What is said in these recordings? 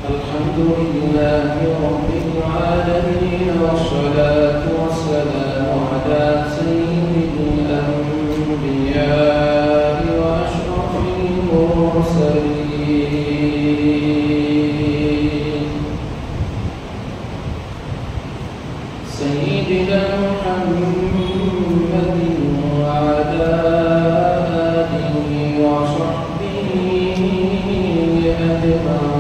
الحمد لله رب العالمين والصلاة والسلام على سيد الأنبياء وأشرف المرسلين سيدنا محمد وعلى آله وصحبه أجمعين.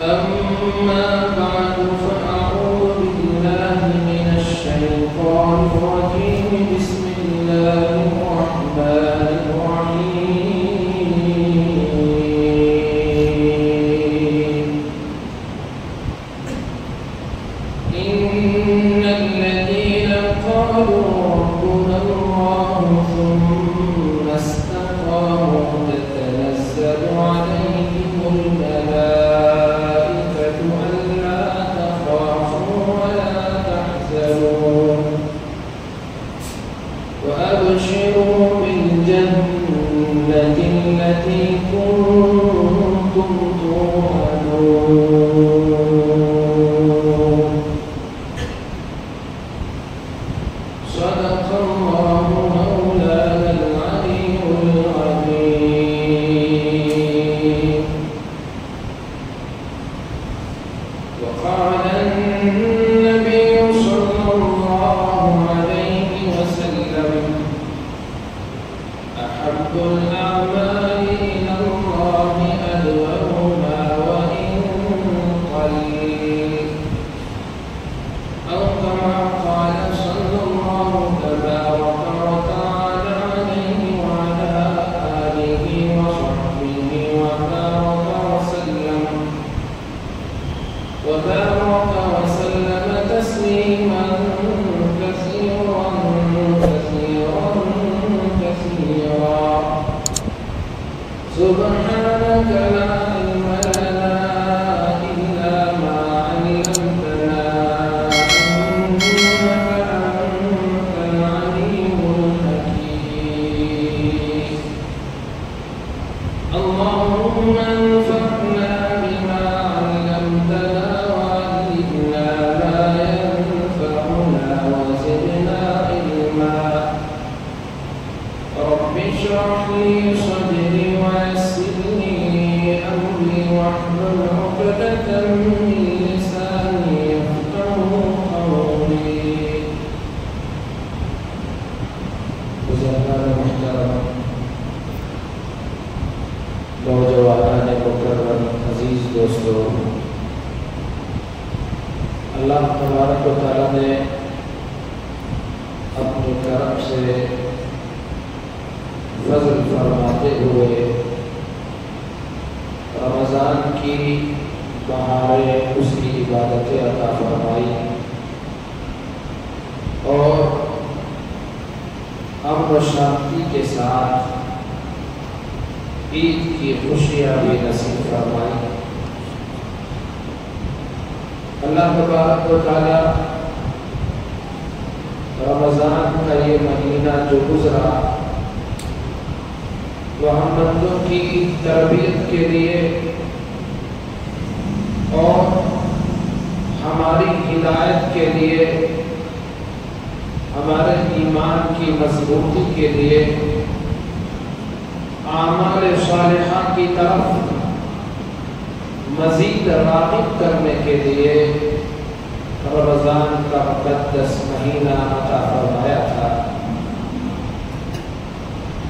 أما بعد فأعوذ بالله من الشيطان الرجيم. بسم الله الرحمن الرحيم. إن الذين قالوا ربنا الله ثم استقاموا تتنزل عليهم الملائكة ألا تخافوا ولا تحزنوا وأبشروا بالجنة التي كنتم توعدون. صدق الله مولانا العلي العظيم. وقال النبي صلى الله عليه وسلم: أحب الأعمال إلى الله أدومها وإن قل، أو كما قال صلى الله تبارك وتعالى عليه وعلى آله وصحبه وبارك وسلم تسليما كثيرا كثيرا كثيرا. سبحانك لا علم لنا إلا ما علمتنا إنك أنت العليم الحكيم. اللهم انفعنا بما علمتنا وعلمنا ما ينفعنا وزدنا علما. رب اشرح لي صدري ويسر لي أمري واحلل عقدة من لساني يفقهوا قولي. بزرگان محترم، نوجوانان مکرم، عزیز دوستو، اللہ تبارک و تعالیٰ نے اپنے کرم سے فضل فرماتے ہوئے رمضان کی بہاریں اس کی عبادتیں عطا فرمائی اور امن و شانتی کے ساتھ عید کی خوشیاں بھی نصیب فرمائی. اللہ تبارک و تعالیٰ رمضان کا یہ مہینہ جو گزرا وہ ہم بندوں کی تربیت کے لیے اور ہماری ہدایت کے لیے، ہمارے ایمان کی مضبوطی کے لیے، اعمال صالحہ کی طرف مزید راغب کرنے کے لیے رمضان کا مقدس مہینہ عطا فرمایا تھا.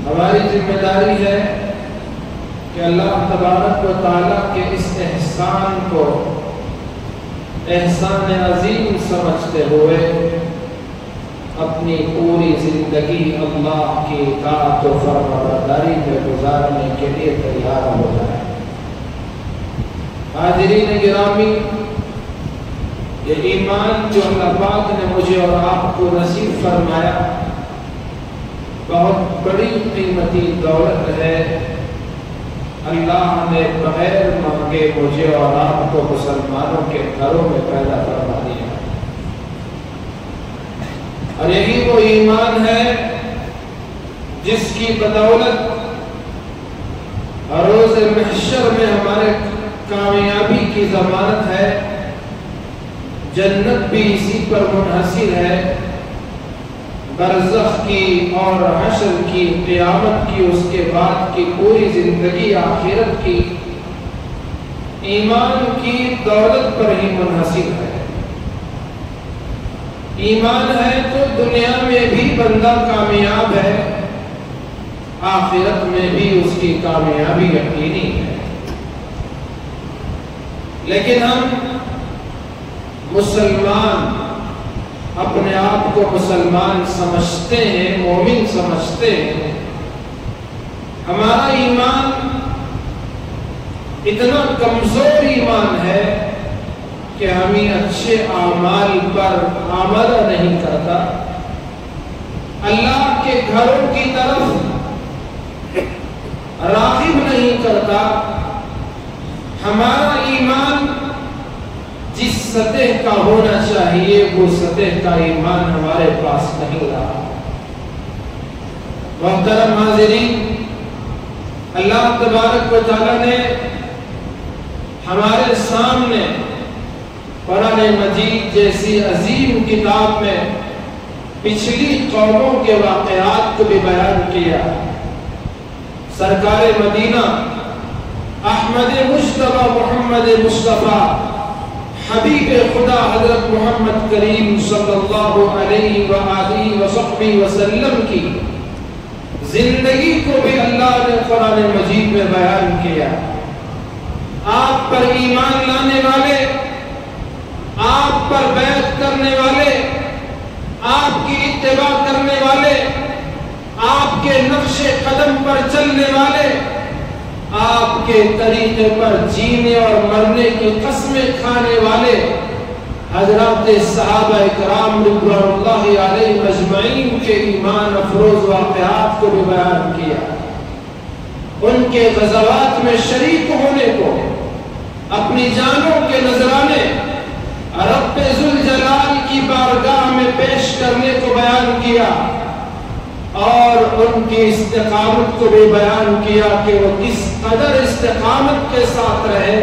ہماری ذمہ داری ہے کہ اللہ تبارک و تعالیٰ کے اس احسان کو احسان عظیم سمجھتے ہوئے اپنی پوری زندگی اللہ کی اطاعت و فرمانبرداری میں گزارنے کے لیے تیار ہو جائے. حاضرین گرامی، یہ ایمان جو اللہ پاک نے مجھے اور آپ کو نصیب فرمایا بہت بڑی قیمتی دولت ہے. اللہ نے بغیر مانگے مجھے اور آپ کو مسلمانوں کے گھروں میں پیدا فرما دیا. اور یہی وہ ایمان ہے جس کی بدولت روز محشر میں ہمارے کامیابی کی ضمانت ہے، جنت بھی اسی پر منحصر ہے، برزخ کی اور حشر کی، قیامت کی، اس کے بعد کی پوری زندگی آخرت کی ایمان کی دولت پر ہی منحصر ہے۔ ایمان ہے تو دنیا میں بھی بندہ کامیاب ہے، آخرت میں بھی اس کی کامیابی یقینی ہے۔ لیکن ہم مسلمان اپنے آپ کو مسلمان سمجھتے ہیں، مومن سمجھتے ہیں، ہمارا ایمان اتنا کمزور ایمان ہے کہ ہمیں اچھے اعمال پر آمادہ نہیں کرتا، اللہ کے گھروں کی طرف راغب نہیں کرتا۔ ہمارا ایمان جس سطح کا ہونا چاہیے وہ سطح کا ایمان ہمارے پاس نہیں رہا۔ محترم حاضرین، اللہ تبارک و تعالیٰ نے ہمارے سامنے قرآن مجید جیسی عظیم کتاب میں پچھلی قوموں کے واقعات کو بھی بیان کیا۔ سرکار مدینہ احمد مجتبی محمد مصطفیٰ حبیب خدا حضرت محمد کریم صلی اللہ علیہ وآلہ وصحبہ وسلم کی زندگی کو بھی اللہ نے قرآن مجید میں بیان کیا۔ آپ پر ایمان لانے والے، آپ پر بیعت کرنے والے، آپ کی اتباع کرنے والے، آپ کے نقش قدم پر چلنے والے، آپ کے طریقے پر جینے اور مرنے کی قسمیں کھانے والے حضرات صحابہ کرام رضوان اللہ علیہ مجمعین کے ایمان افروز واقعات کو بھی بیان کیا۔ ان کے غزوات میں شریک ہونے کو، اپنی جانوں کے نذرانے رب ذوالجلال کی بارگاہ میں پیش کرنے کو بیان کیا، اور ان کی استقامت کو بھی بیان کیا کہ وہ کس قدر استقامت کے ساتھ رہے،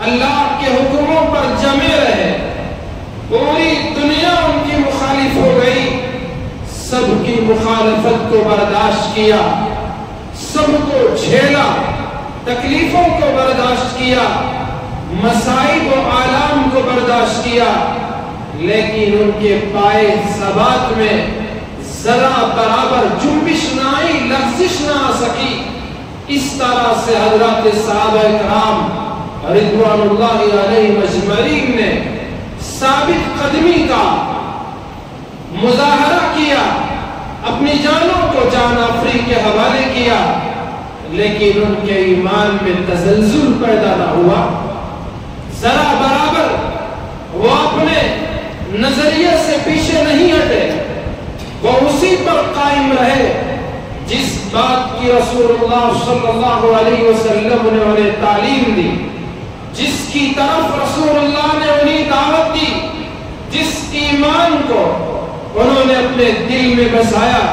اللہ کے حکموں پر جمے رہے۔ پوری دنیا ان کی مخالف ہو گئی، سب کی مخالفت کو برداشت کیا، سب کو جھیلا، تکلیفوں کو برداشت کیا، مصائب و آلام کو برداشت کیا، لیکن ان کے پائے ثبات میں ذرا برابر جنبش نہ آئی، لغزش نہ آ سکی۔ اس طرح سے حضرات صحابہ کرام رضوان اللہ علیہ مجمعین نے ثابت قدمی کا مظاہرہ کیا، اپنی جانوں کو جان آفری کے حوالے کیا، لیکن ان کے ایمان میں تزلزل پیدا نہ ہوا۔ ذرا برابر وہ اپنے نظریے سے پیچھے نہیں ہٹے، وہ اسی پر قائم رہے جس بات کی رسول اللہ صلی اللہ علیہ وسلم نے انہیں تعلیم دی، جس کی طرف رسول اللہ نے انہیں دعوت دی، جس ایمان کو انہوں نے اپنے دل میں بسایا،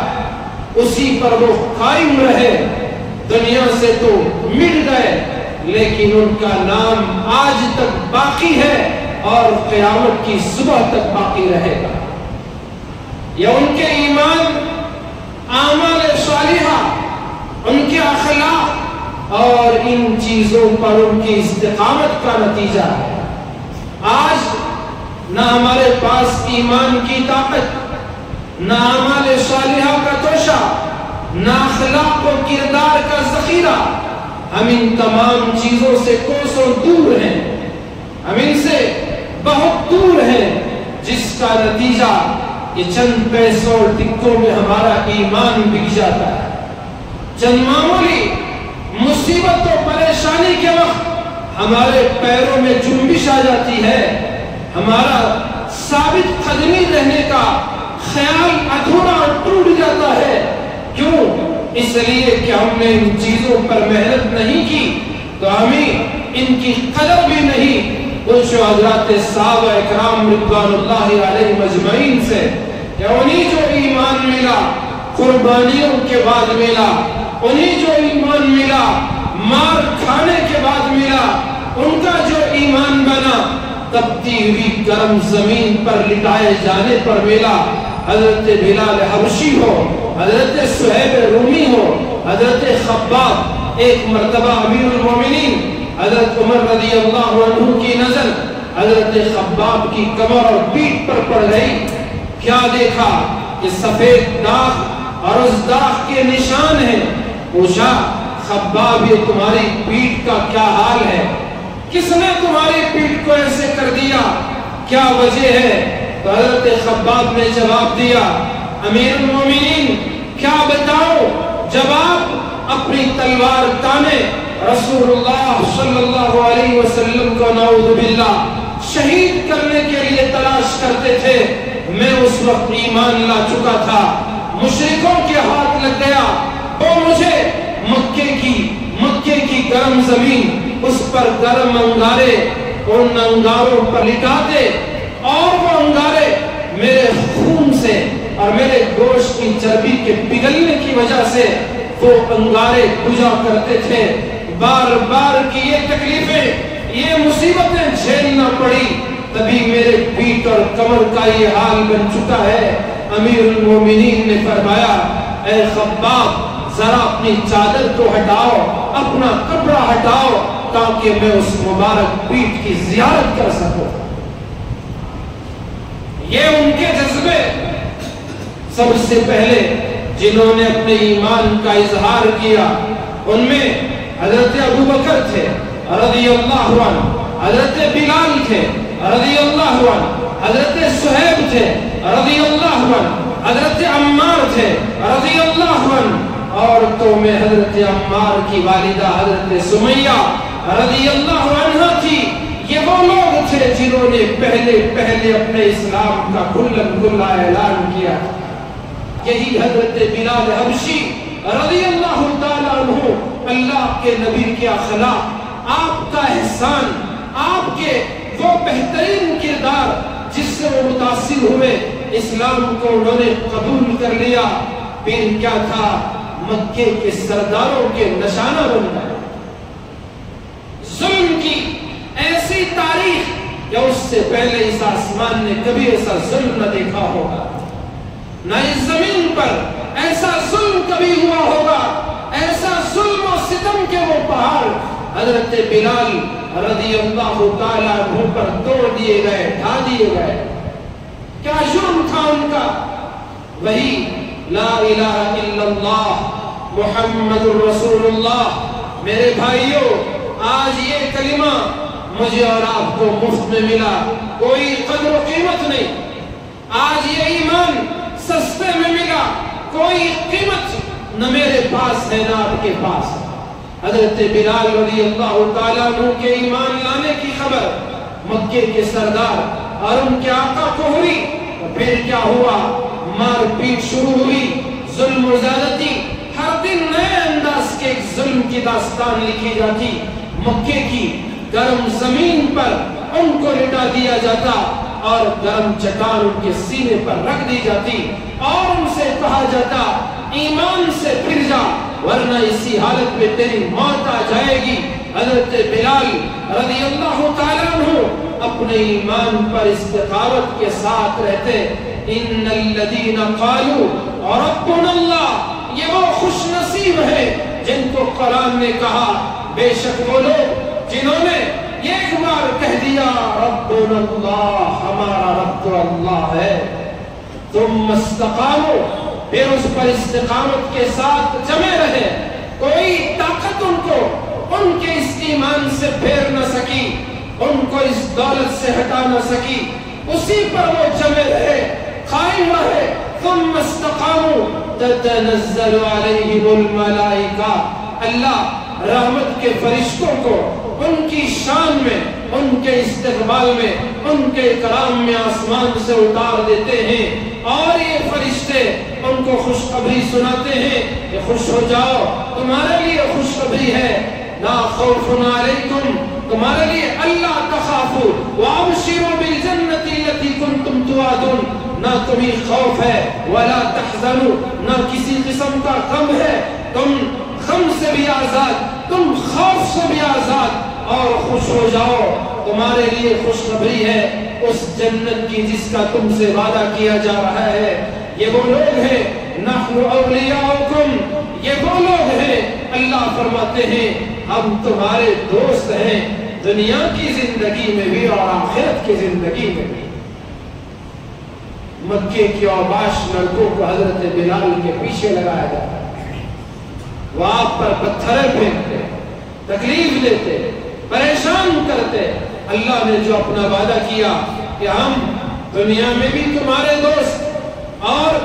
اسی پر وہ قائم رہے۔ دنیا سے تو مٹ گئے، لیکن ان کا نام آج تک باقی ہے اور قیامت کی صبح تک باقی رہے گا۔ یہ ان کے ایمان، اعمال صالحہ، ان کے اخلاق اور ان چیزوں پر ان کی استقامت کا نتیجہ ہے۔ آج نہ ہمارے پاس ایمان کی طاقت، نہ اعمال صالحہ کا توشہ، نہ اخلاق و کردار کا ذخیرہ، ہم ان تمام چیزوں سے کوسوں دور ہیں، ہم ان سے بہت دور ہیں، جس کا نتیجہ یہ چند پیسوں اور ٹکوں میں ہمارا ایمان بک جاتا ہے۔ چند معمولی مصیبت و پریشانی کے وقت ہمارے پیروں میں جنبش آ جاتی ہے، ہمارا ثابت قدمی رہنے کا خیال ادھورا اور ٹوٹ جاتا ہے۔ کیوں؟ اس لیے کہ ہم نے ان چیزوں پر محنت نہیں کی، تو ہمیں ان کی قدر بھی نہیں پوچھو حضرات صحابہ اکرام رضوان اللہ علیہ مجمعین سے کہ انہیں جو ایمان ملا قربانیوں کے بعد ملا، انہیں جو ایمان ملا مار کھانے کے بعد ملا، ان کا جو ایمان بنا تپتی ہوئی گرم زمین پر لٹائے جانے پر ملا۔ حضرت بلال حبشی ہو، حضرت صہیب رومی ہو، حضرت خباب، ایک مرتبہ امیر المومنین حضرت عمر رضی اللہ عنہ کی نظر حضرت خباب کی کمر اور پیٹھ پر پڑ گئی۔ کیا دیکھا کہ سفید داغ اور اس داغ کے نشان ہیں۔ پوچھا خباب یہ تمہاری پیٹھ کا کیا حال ہے؟ کس نے تمہاری پیٹھ کو ایسے کر دیا؟ کیا وجہ ہے؟ تو حضرت خباب نے جواب دیا، امیر المومنین کیا بتاؤ، جب آپ اپنی تلوار تانے رسول اللہ صلی اللہ علیہ وسلم کو نعوذ باللہ شہید کرنے کے لیے تلاش کرتے تھے، میں اس وقت ایمان لا چکا تھا، مشرکوں کے ہاتھ لگ گیا، وہ مجھے مکے کی گرم زمین، اس پر گرم انگارے، ان انگاروں پر لٹاتے اور وہ انگارے میرے خون سے اور میرے گوشت کی چربی کے پگھلنے کی وجہ سے وہ انگارے بجھا کرتے تھے۔ بار بار کی یہ تکلیفیں، یہ مصیبتیں جھیلنا پڑی، تبھی میرے پیٹھ اور کمر کا یہ حال بن چکا ہے۔ امیر المومنین نے فرمایا، اے خباب ذرا اپنی چادر کو ہٹاؤ، اپنا کپڑا ہٹاؤ تاکہ میں اس مبارک پیٹھ کی زیارت کر سکوں۔ یہ ان کے جذبے سب سے پہلے جنہوں نے اپنے ایمان کا اظہار کیا، ان میں حضرت ابو بکر تھے رضی اللہ عنہ، حضرت بلال تھے رضی اللہ عنہ، حضرت صہیب تھے رضی اللہ عنہ، حضرت عمار تھے رضی اللہ عنہ، اور تو میں حضرت عمار کی والدہ حضرت سمیہ رضی اللہ عنہ تھی۔ یہ وہ لوگ تھے جنہوں نے پہلے اپنے اسلام کا کھلا اعلان کیا۔ یہی حضرت بلال حبشی رضی اللہ تعالیٰ عنہ، اللہ کے نبی کے اخلاق، آپ کا احسان، آپ کے وہ بہترین کردار جس سے وہ متاثر ہوئے، اسلام کو انہوں نے قبول کر لیا، پھر کیا تھا، مکے کے سرداروں کے نشانہ بن گئے۔ ظلم کی ایسی تاریخ یا اس سے پہلے اس آسمان نے کبھی ایسا ظلم نہ دیکھا ہوگا، نہ اس زمین پر ایسا ظلم کبھی ہوا ہوگا، ایسا ظلم و ستم کے وہ پہاڑ حضرت بلال رضی اللہ تعالیٰ عنہ پر توڑ دیے گئے، ڈھا دیے گئے۔ کیا جرم تھا ان کا؟ وہی لا الہ الا اللہ محمد رسول اللہ۔ میرے بھائیوں، آج یہ کلمہ مجھے اور آپ کو مفت میں ملا، کوئی قدر و قیمت نہیں۔ آج یہ ایمان سستے میں ملا، کوئی قیمت نہ میرے پاس ہے نہ آپ کے پاس۔ حضرت بلال رضی اللہ تعالیٰ عنہ کے ایمان لانے کی خبر مکے کے سردار اور ان کے آقا کو ہوئی، پھر کیا ہوا؟ مار پیٹ شروع ہوئی، ظلم و زیادتی، ہر دن نئے انداز کے ایک ظلم کی داستان لکھی جاتی۔ مکے کی گرم زمین پر ان کو لٹا دیا جاتا اور گرم چٹان ان کے سینے پر رکھ دی جاتی اور ان سے کہا جاتا، ایمان سے پھر جا ورنہ اسی حالت میں تیری موت آ جائے گی۔ حضرت بلال رضی اللہ تعالیٰ عنہ اپنے ایمان پر استقامت کے ساتھ رہتے۔ ان الذین قالوا ربنا اللہ، یہ وہ خوش نصیب ہے جن کو قرآن نے کہا، بے شک وہ لوگ جنہوں نے ایک بار کہہ دیا ربنا اللہ، ہمارا رب تو اللہ ہے، ثم استقاموا، پھر اس پر استقامت کے ساتھ جمے رہے، کوئی طاقت ان کو ان کے اس ایمان سے پھیر نہ سکی، ان کو اس دولت سے ہٹا نہ سکی، اسی پر وہ جمے رہے، قائم رہے۔ ثم استقاموا تتنزل علیہم الملائکہ، اللہ رحمت کے فرشتوں کو ان کی شان میں، ان کے استقبال میں، ان کے اکرام میں آسمان سے اتار دیتے ہیں اور یہ فرشتے ان کو خوشخبری سناتے ہیں کہ خوش ہو جاؤ، تمہارے لیے خوشخبری ہے، لا خوف علیکم، تمہارے لیے اللہ تخافوا وابشروا بالجنۃ التي کنتم کنتم توعدون، نہ تمہیں خوف ہے، ولا تحزنوا، نہ کسی قسم کا غم ہے، تم غم سے بھی آزاد، تم خوف سے بھی آزاد، اور خوش ہو جاؤ، تمہارے لیے خوشخبری ہے اس جنت کی جس کا تم سے وعدہ کیا جا رہا ہے۔ یہ وہ لوگ ہیں، نحن اولیاؤکم، یہ وہ لوگ ہیں، اللہ فرماتے ہیں ہم تمہارے دوست ہیں، دنیا کی زندگی میں بھی اور آخرت کی زندگی میں بھی۔ مکے کی اوباش لڑکوں کو حضرت بلال کے پیچھے لگایا جاتا ہے، وہ آپ پر پتھریں پھینکتے، تکلیف دیتے، پریشان کرتے۔ اللہ نے جو اپنا وعدہ کیا کہ ہم دنیا میں بھی تمہارے دوست اور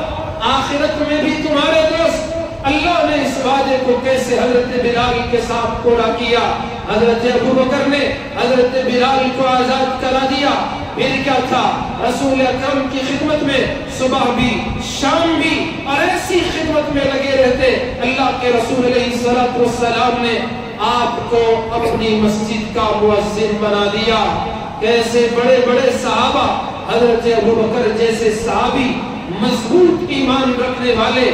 آخرت میں بھی تمہارے دوست، اللہ نے اس وعدے کو کیسے حضرت بلال کے ساتھ پورا کیا؟ حضرت ابوبکر نے حضرت بلال کو آزاد کرا دیا، پھر کیا تھا؟ رسول اکرم کی خدمت میں صبح بھی شام بھی اور ایسی خدمت میں لگے رہتے۔ اللہ کے رسول علیہ السلام نے آپ کو اپنی مسجد کا مؤذن بنا دیا۔ کیسے بڑے بڑے صحابہ، حضرت ابوبکر جیسے صحابی مضبوط ایمان رکھنے والے،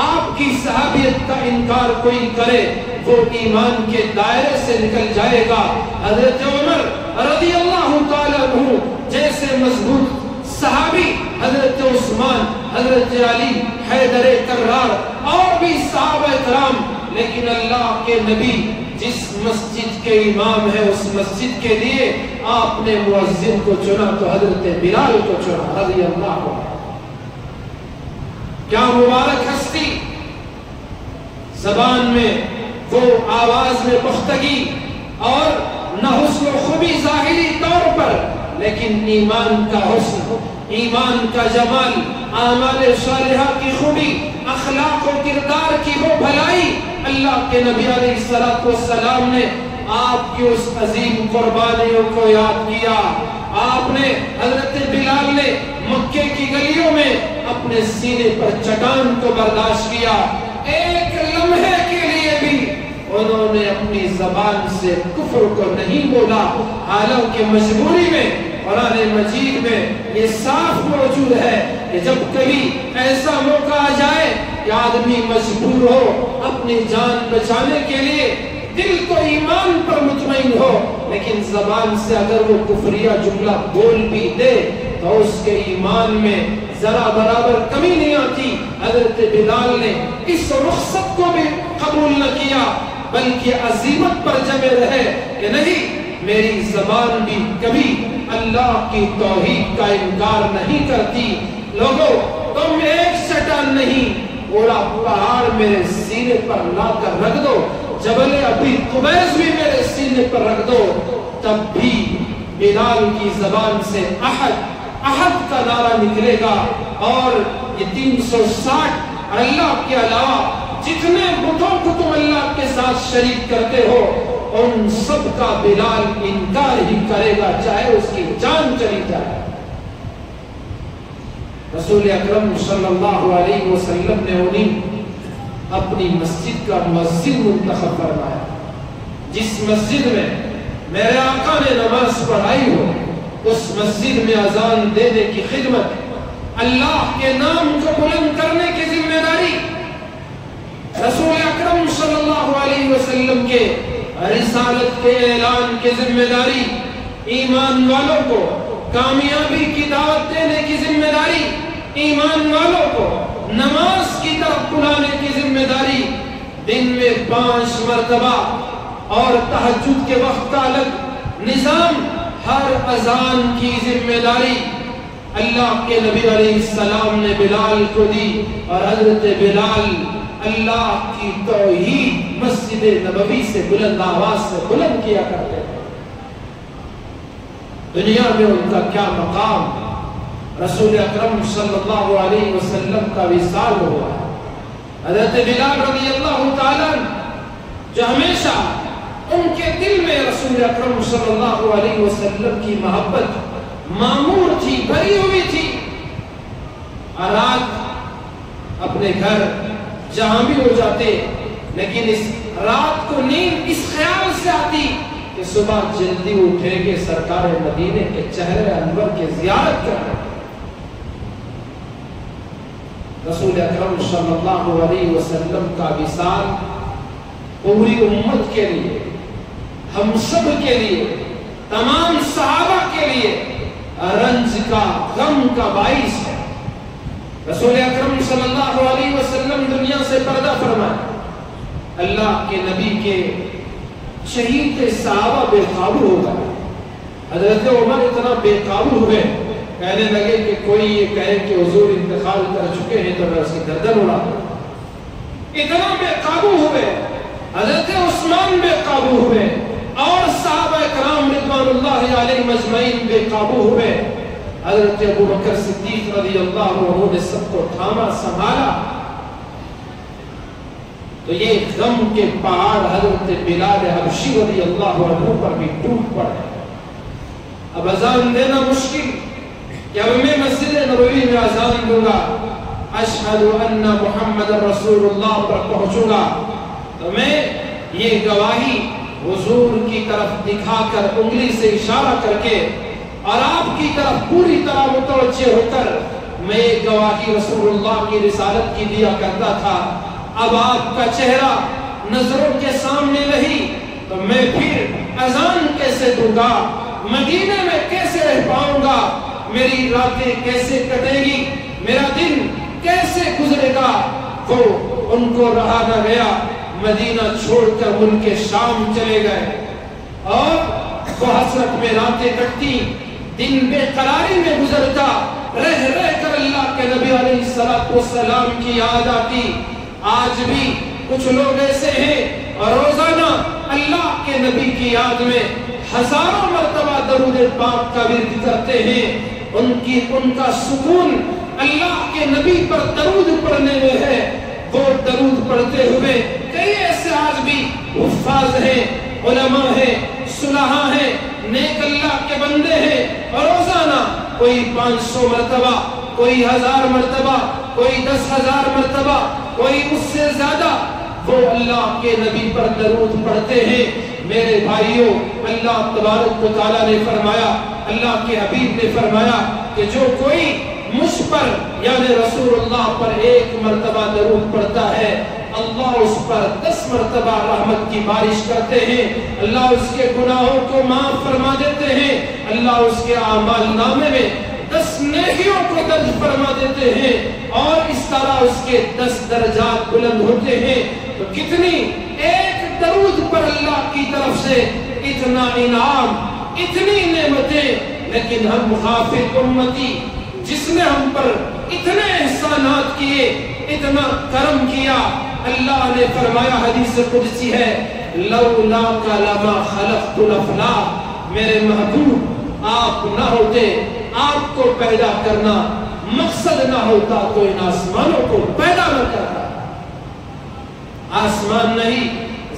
آپ کی صحابیت کا انکار کوئی کرے وہ ایمان کے دائرے سے نکل جائے گا۔ حضرت عمر رضی اللہ تعالیٰ عنہ جیسے مضبوط صحابی، حضرت عثمان، حضرت علی، حیدر کرار اور بھی صحابہ کرام، لیکن اللہ کے نبی جس مسجد کے امام ہے اس مسجد کے لیے آپ نے مؤذن کو چنا تو حضرت بلال کو چنا رضی اللہ عنہ۔ کیا مبارک ہستی، زبان میں وہ آواز میں پختگی اور نہ حسن و خوبی ظاہری طور پر، لیکن ایمان کا حسن، ایمان کا جمال، اعمال صالحہ کی خوبی، اخلاق و کردار کی وہ بھلائی، اللہ کے نبی علیہ السلام نے آپ کی اس عظیم قربانیوں کو یاد کیا۔ آپ نے حضرت بلال نے مکے کی گلیوں میں اپنے سینے پر چٹان کو برداشت کیا، ایک لمحے کے لیے بھی انہوں نے اپنی زبان سے کفر کو نہیں بولا، حالانکہ مجبوری میں قرآن مجید میں یہ صاف موجود ہے کہ جب کبھی ایسا موقع آ جائے کہ آدمی مجبور ہو اپنی جان بچانے کے لیے، دل تو ایمان پر مطمئن ہو لیکن زبان سے اگر وہ کفریہ جملہ بول بھی دے تو اس کے ایمان میں ذرا برابر کمی نہیں آتی۔ حضرت بلال نے اس رخصت کو بھی قبول نہ کیا بلکہ عزیمت پر جمے رہے کہ نہیں، میری زبان بھی کبھی اللہ کی توحید کا انکار نہیں کرتی۔ لوگوں، تم ایک چٹان نہیں، پورا پہاڑ میرے سینے پر لا کر رکھ دو، جبل ابی قبیس بھی میرے سینے پر رکھ دو، تب بھی بلال کی زبان سے احد احد کا نعرہ نکلے گا، اور یہ 360 اللہ کے علاوہ جتنے بتوں کو تم اللہ کے ساتھ شریک کرتے ہو ان سب کا بلال انکار ہی کرے گا، چاہے اس کی جان چلی جائے۔ رسول اکرم صلی اللہ علیہ وسلم نے انہیں اپنی مسجد کا مؤذن منتخب فرمایا۔ جس مسجد میں میرے آقا نے نماز پڑھائی ہو اس مسجد میں اذان دینے کی خدمت، اللہ کے نام کو بلند کرنے کی ذمہ داری، رسول اکرم صلی اللہ علیہ وسلم کے رسالت کے اعلان کی ذمہ داری، ایمان والوں کو کامیابی کی دعوت دینے کی ذمہ داری، ایمان والوں کو نماز کی طرف بلانے کی ذمہ داری، دن میں 5 مرتبہ اور تہجد کے وقت کا الگ نظام، ہر اذان کی ذمہ داری اللہ کے نبی علیہ السلام نے بلال کو دی، اور حضرت بلال اللہ کی توحید مسجد نبوی سے بلند آواز سے بلند کیا کرتے ہیں۔ دنیا میں ان کا کیا مقام، رسول اکرم صلی اللہ علیہ وسلم کا وصال ہوا ہے۔ حضرت بلال رضی اللہ تعالیٰ جو ہمیشہ ان کے دل میں رسول اکرم صلی اللہ علیہ وسلم کی محبت معمور تھی، بھری ہوئی تھی، اور رات اپنے گھر جہاں بھی ہو جاتے لیکن اس رات کو نیند اس خیال سے آتی کہ صبح جلدی اٹھیں گے سرکار مدینے کے چہرے انور کے زیارت کریں۔ رسول اکرم صلی اللہ علیہ وسلم کا وصال پوری امت کے لیے، ہم سب کے لیے، تمام صحابہ کے لیے رنج کا، غم کا باعث ہے۔ رسول اکرم صلی اللہ علیہ وسلم دنیا سے پردہ فرمائے، اللہ کے نبی کے شہید صحابہ بے قابو ہو گئے۔ حضرت عمر اتنا بے قابو ہوئے، کہنے لگے کہ کوئی یہ کہے کہ حضور انتقال کر چکے ہیں تو میں اس کی گردن اڑا دوں۔ اتنا بے قابو ہوئے۔ حضرت عثمان بے قابو ہوئے اور صحابہ کرام رضوان اللہ علیہ مجمعین بے قابو ہوئے۔ حضرت ابو بکر صدیق رضی اللہ عنہ نے سب کو تھاما، سنبھالا، تو یہ غم کے پہاڑ حضرت بلال حبشی رضی اللہ عنہ پر بھی ٹوٹ پڑے۔ اب اذان دینا مشکل کہ اب میں مسجد نبوی میں اذان دوں گا، اشہد ان محمد رسول اللہ پر پہنچوں گا، تو میں یہ گواہی حضور کی طرف دکھا کر، انگلی سے اشارہ کر کے اور آپ کی طرف پوری طرح متوجہ ہو کر میں یہ گواہی رسول اللہ کی رسالت کی دیا کرتا تھا۔ اب آپ کا چہرہ نظروں کے سامنے نہیں تو میں پھر اذان کیسے دوں گا؟ مدینے میں کیسے رہ پاؤں گا؟ میری راتیں کیسے کٹے گی؟ میرا دن کیسے گزرے گا؟ وہ ان کو رہا نہ گیا، مدینہ چھوڑ کر ملک شام چلے گئے اور وہ حسرت میں راتیں کٹتی، دن بے قراری میں گزرتا، رہ رہ کر اللہ کے نبی علیہ السلام کی یاد آتی۔ آج بھی کچھ لوگ ایسے ہیں اور روزانہ اللہ کے نبی کی یاد میں ہزاروں مرتبہ درود پاک کا ورد کرتے ہیں۔ ان کا سکون اللہ کے نبی پر درود پڑھنے میں ہے۔ وہ درود پڑھتے ہوئے کئی ایسے آج بھی حفاظ ہیں، علماء ہیں، صلحاء ہیں، نیک اللہ کے بندے ہیں، اور روزانہ کوئی 500 مرتبہ، کوئی 1000 مرتبہ، کوئی 10,000 مرتبہ، کوئی اس سے زیادہ وہ اللہ کے نبی پر درود پڑھتے ہیں۔ میرے بھائیوں، اللہ تبارک و تعالیٰ نے فرمایا، اللہ کے حبیب نے فرمایا کہ جو کوئی مجھ پر یعنی رسول اللہ پر 1 مرتبہ درود پڑھتا ہے، اللہ اس پر 10 مرتبہ رحمت کی بارش کرتے ہیں، اللہ اس کے گناہوں کو معاف فرما دیتے ہیں، اللہ اس کے اعمال نامے میں 10 نیکیوں کو درج فرما دیتے ہیں، اور اس طرح اس کے 10 درجات بلند ہوتے ہیں۔ تو کتنی ایک درود پر اللہ کی طرف سے اتنا انعام، اتنی نعمتیں، لیکن ہم غافل امتی جس نے ہم پر اتنے احسانات کیے، اتنا کرم کیا، اللہ نے فرمایا، حدیث قدسی ہے، لولاک لما خلقت الافلاک، میرے محبوب آپ نہ ہوتے، آپ کو پیدا کرنا مقصد نہ ہوتا تو ان آسمانوں کو پیدا نہ کرتا۔ آسمان نہیں،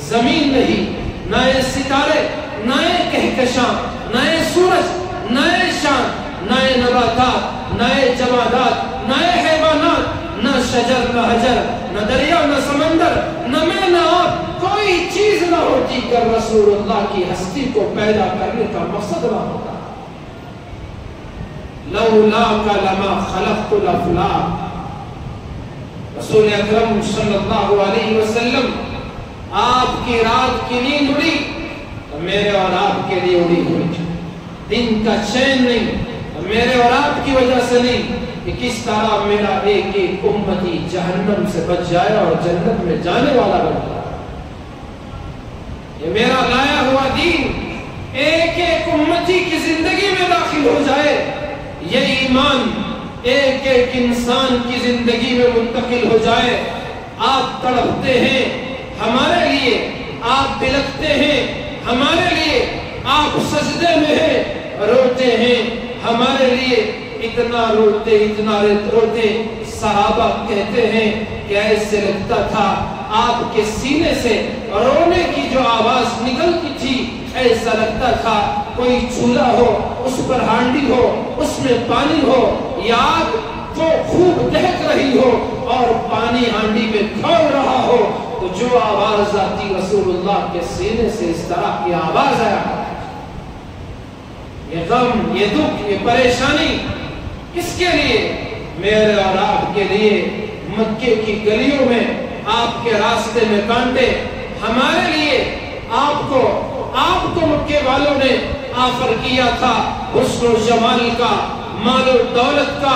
زمین نہیں، نئے ستارے، نئے کہکشاں، نئے سورج، نئے چاند، نئے نباتات، نئے جمادات، نئے حیوانات، نہ شجر نہ حجر، نہ دریا نہ سمندر، نہ میں نہ آپ، کوئی چیز نہ ہوتی کہ رسول اللہ کی ہستی کو پیدا کرنے کا مقصد نہ ہوتا۔ لولاک لما خلقت الافلاک، رسول اکرم صلی اللہ علیہ وسلم، آپ کی رات کی نیند اڑی تو میرے اور آپ کے لیے اڑی ہوئی، دن کا چین نہیں تو میرے اور آپ کی وجہ سے نہیں، کہ کس طرح میرا ایک ایک امتی جہنم سے بچ جائے اور جنت میں جانے والا بن جائے۔ یہ میرا لایا ہوا دین ایک ایک امتی کی زندگی میں داخل ہو جائے، یہ ایمان ایک ایک انسان کی زندگی میں منتقل ہو جائے۔ آپ تڑپتے ہیں ہمارے لیے، آپ بلکتے ہیں ہمارے لیے، آپ سجدے میں ہیں، روتے ہیں ہمارے لیے، اتنا روتے اتنا روتے، صحابہ کہتے ہیں کہ ایسے لگتا تھا آپ کے سینے سے رونے کی جو آواز نکلتی تھی، ایسا لگتا تھا کوئی چولہا ہو، اس پر ہانڈی ہو، اس میں پانی ہو، یا آگ وہ خوب دہک رہی ہو اور پانی ہانڈی میں کھول رہا ہو، تو جو آواز آتی رسول اللہ کے سینے سے اس طرح کی آواز آیا۔ یہ غم، یہ دکھ، یہ پریشانی کس کے لیے؟ میرے اور آپ کے لیے، مکے کی گلیوں میں آپ کے راستے میں کانٹے، ہمارے لیے آپ کو مکے والوں نے آفر کیا تھا حسن و جمال کا، مال و دولت کا،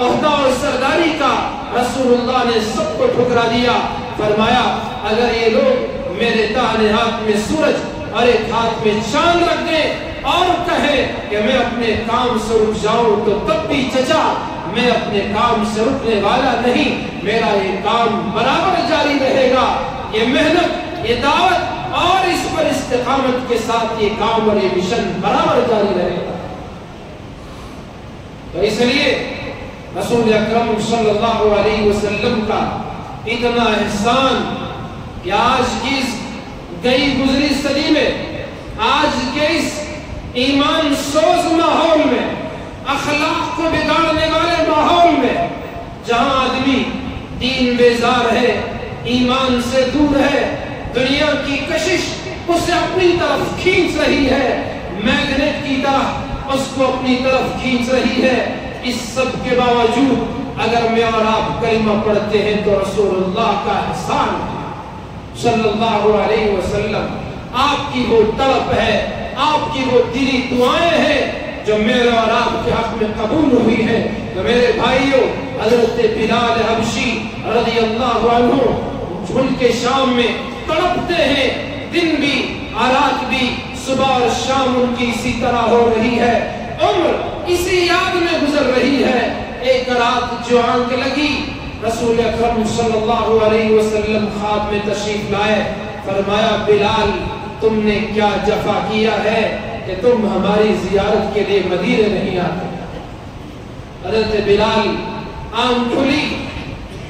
عہدہ اور سرداری کا، رسول اللہ نے سب کو ٹھکرا دیا۔ فرمایا اگر یہ لوگ میرے دائیں ہاتھ میں سورج اور ایک ہاتھ میں چاند رکھ دیں اور کہیں کہ میں اپنے کام سے رک جاؤں تو تب بھی چچا میں اپنے کام سے رکنے والا نہیں، میرا یہ کام برابر جاری رہے گا، یہ محنت، یہ دعوت اور اس پر استقامت کے ساتھ یہ کام اور یہ مشن برابر جاری رہے گا۔ تو اس لیے رسول اکرم صلی اللہ علیہ وسلم کا اتنا احسان کہ آج کی اس گئی گزری صدی میں، آج کے اس ایمان سوز ماحول میں، اخلاق کو بگاڑنے والے ماحول میں، جہاں آدمی دین بیزار ہے، ایمان سے دور ہے، دنیا کی کشش اسے اپنی طرف کھینچ رہی ہے، میگنیٹ کی طرح اس کو اپنی طرف کھینچ رہی ہے، اس سب کے باوجود اگر میں اور آپ کلمہ پڑھتے ہیں تو رسول اللہ کا احسان ہے صلی اللہ علیہ وسلم، آپ کی وہ طلب ہے، آپ کی وہ دلی دعائیں ہیں جو میرے اور آپ کے حق میں قبول ہوئی ہے۔ تو میرے بھائیوں، حضرت بلال حبشی رضی اللہ عنہ ان کے شام میں تڑپتے ہیں، دن بھی رات بھی، صبح اور شام ان کی اسی طرح ہو رہی ہے، عمر اسی یاد میں گزر رہی ہے۔ ایک رات جو آنکھ لگی، رسول اکرم صلی اللہ علیہ وسلم خواب میں تشریف لائے، فرمایا بلال تم نے کیا جفا کیا ہے کہ تم ہماری زیارت کے لیے مدینے نہیں آتے۔ حضرت بلال آنکھ کھلی،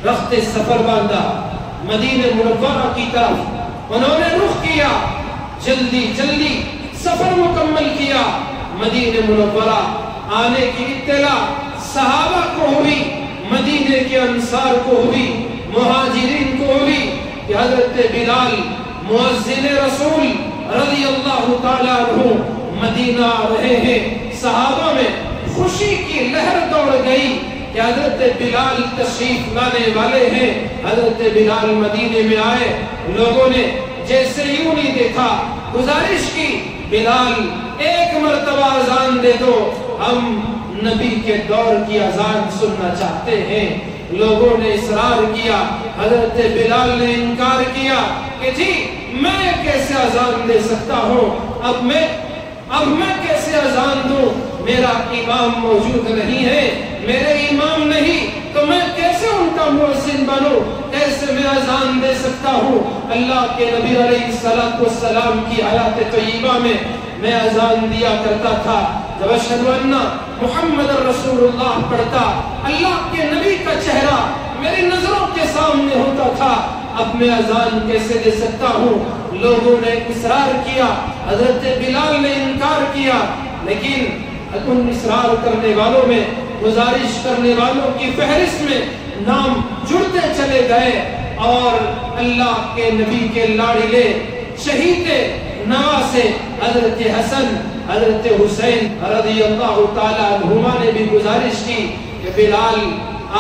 رخت سفر باندھا، مدینہ منورہ کی طرف انہوں نے رخ کیا، جلدی جلدی سفر مکمل کیا۔ مدینہ منورہ آنے کی اطلاع صحابہ کو ہوئی، مدینے کے انصار کو ہوئی، مہاجرین کو ہوئی کہ حضرت بلال مؤذن رسول رضی اللہ تعالیٰ عنہ مدینہ آ رہے ہیں۔ صحابہ میں خوشی کی لہر دوڑ گئی کہ حضرت بلال تشریف لانے والے ہیں۔ حضرت بلال مدینے میں آئے، لوگوں نے جیسے یوں نہیں دیکھا، گزارش کی بلال ایک مرتبہ اذان دے دو، ہم نبی کے دور کی اذان سننا چاہتے ہیں۔ لوگوں نے اصرار کیا، حضرت بلال نے انکار کیا کہ جی میں کیسے اذان دے سکتا ہوں، اب میں کیسے اذان دوں، میرا امام موجود نہیں ہے، میرے امام نہیں تو میں کیسے ان کا مؤذن بنوں، کیسے میں اذان دے سکتا ہوں۔ اللہ کے نبی علیہ السلام کی حیات طیبہ میں میں اذان دیا کرتا تھا، جب اشہد ان محمد رسول اللہ پڑھتا، اللہ کے نبی کا چہرہ میری نظروں کے سامنے ہوتا تھا، اب میں اذان کیسے دے سکتا ہوں۔ لوگوں نے اصرار کیا، حضرت بلال نے انکار کیا، لیکن ان اصرار کرنے والوں میں، گزارش کرنے والوں کی فہرست میں نام جڑتے چلے گئے، اور اللہ کے نبی کے لاڑلے شہید نواسے حضرت حسن، حضرت حسین رضی اللہ تعالیٰ عنہما نے بھی گزارش کی کہ بلال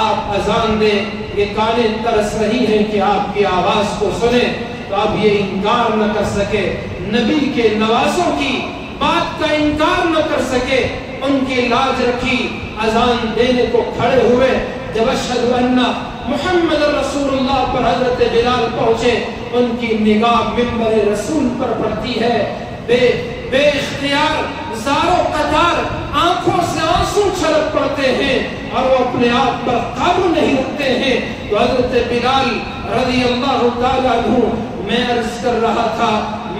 آپ اذان دیں، یہ کانیں ترس رہی ہیں کہ آپ کی آواز کو سنیں، تو اب یہ انکار نہ کر سکے، نبی کے نواسوں کی بات کا انکار نہ کر سکے، ان کی لاج رکھی، اذان دینے کو کھڑے ہوئے۔ جب اشہد ان محمد رسول اللہ پر حضرت بلال پہنچے، ان کی نگاہ منبر رسول پر پڑتی ہے، بے اختیار زارو قطار آنکھوں سے آنسو چھلک پڑتے ہیں اور وہ اپنے آپ پر قابو نہیں رکھتے ہیں۔ تو حضرت بلال رضی اللہ تعالیٰ عنہ، میں عرض کر رہا تھا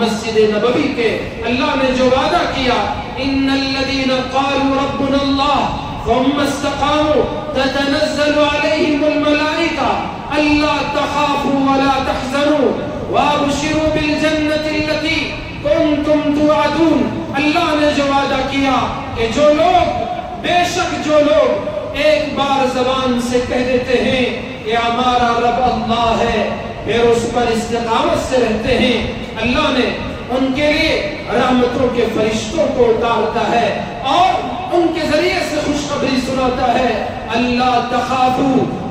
مسجد نبوی کے اللہ نے جو وعدہ کیا، ان الذین قالوا ربنا اللہ ثم استقاموا تتنزل علیہم الملائکہ الا تخافوا ولا تحزنوا وابشروا بالجنة التي کنتم توعدون۔ اللہ نے جو وعدہ کیا کہ جو لوگ، بے شک جو لوگ ایک بار زبان سے کہہ دیتے ہیں کہ ہمارا رب اللہ ہے، پھر اس پر استقامت سے رہتے ہیں، اللہ نے ان کے لیے رحمتوں کے فرشتوں کو اتارتا ہے اور ان کے ذریعے سے خوشخبری سناتا ہے، اللہ تخافوا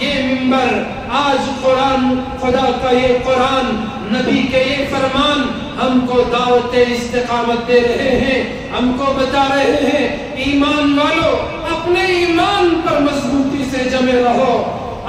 یہ منبر، آج قرآن، خدا کا یہ قرآن، نبی کے یہ فرمان ہم کو دعوت استقامت دے رہے ہیں، ہم کو بتا رہے ہیں ایمان والو اپنے ایمان پر مضبوطی سے جمے رہو۔